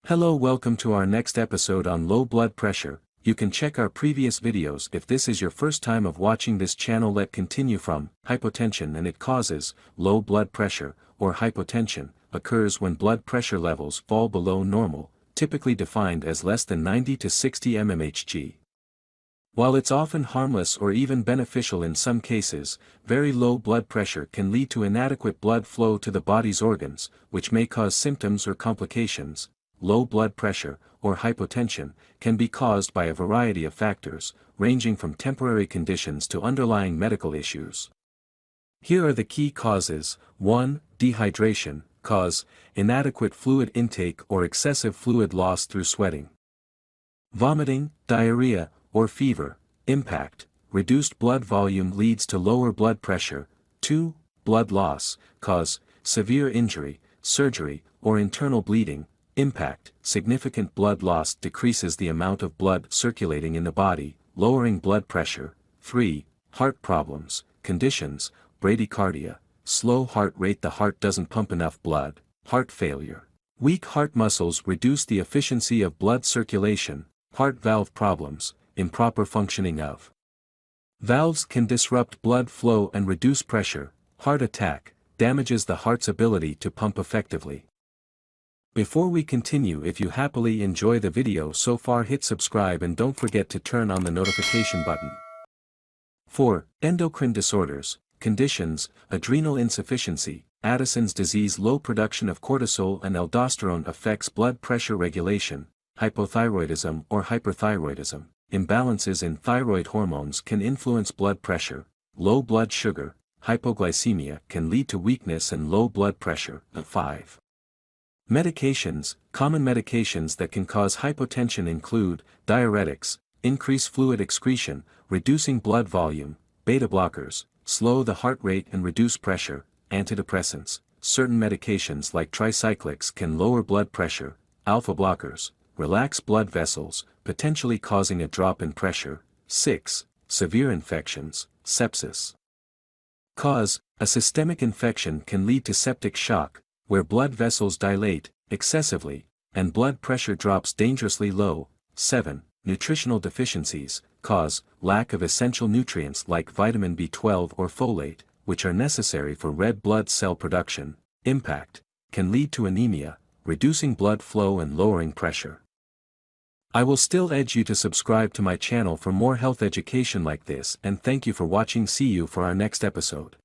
Hello, welcome to our next episode on low blood pressure. You can check our previous videos if this is your first time of watching this channel. Let's continue from hypotension, and it causes low blood pressure, or hypotension, occurs when blood pressure levels fall below normal, typically defined as less than 90 to 60 mmHg. While it's often harmless or even beneficial in some cases, very low blood pressure can lead to inadequate blood flow to the body's organs, which may cause symptoms or complications. Low blood pressure, or hypotension, can be caused by a variety of factors, ranging from temporary conditions to underlying medical issues. Here are the key causes. 1. Dehydration, cause, inadequate fluid intake or excessive fluid loss through sweating. Vomiting, diarrhea, or fever, impact, reduced blood volume leads to lower blood pressure. 2. Blood loss, cause, severe injury, surgery, or internal bleeding. Impact, significant blood loss decreases the amount of blood circulating in the body, lowering blood pressure. 3. Heart problems, conditions, bradycardia, slow heart rate, the heart doesn't pump enough blood. Heart failure, weak heart muscles reduce the efficiency of blood circulation. Heart valve problems, improper functioning of valves can disrupt blood flow and reduce pressure. Heart attack, damages the heart's ability to pump effectively. Before we continue, if you happily enjoy the video so far, hit subscribe and don't forget to turn on the notification button. 4. Endocrine disorders, conditions, adrenal insufficiency, Addison's disease, low production of cortisol and aldosterone affects blood pressure regulation. Hypothyroidism or hyperthyroidism, imbalances in thyroid hormones can influence blood pressure. Low blood sugar, hypoglycemia, can lead to weakness and low blood pressure. 5. Medications, common medications that can cause hypotension include diuretics, increase fluid excretion, reducing blood volume, beta blockers, slow the heart rate and reduce pressure, antidepressants. Certain medications like tricyclics can lower blood pressure. Alpha blockers, relax blood vessels, potentially causing a drop in pressure. 6. Severe infections, sepsis. Cause, a systemic infection can lead to septic shock, where blood vessels dilate excessively, and blood pressure drops dangerously low. 7. Nutritional deficiencies, cause, lack of essential nutrients like vitamin B12 or folate, which are necessary for red blood cell production. Impact, can lead to anemia, reducing blood flow and lowering pressure. I will still urge you to subscribe to my channel for more health education like this, and thank you for watching. See you for our next episode.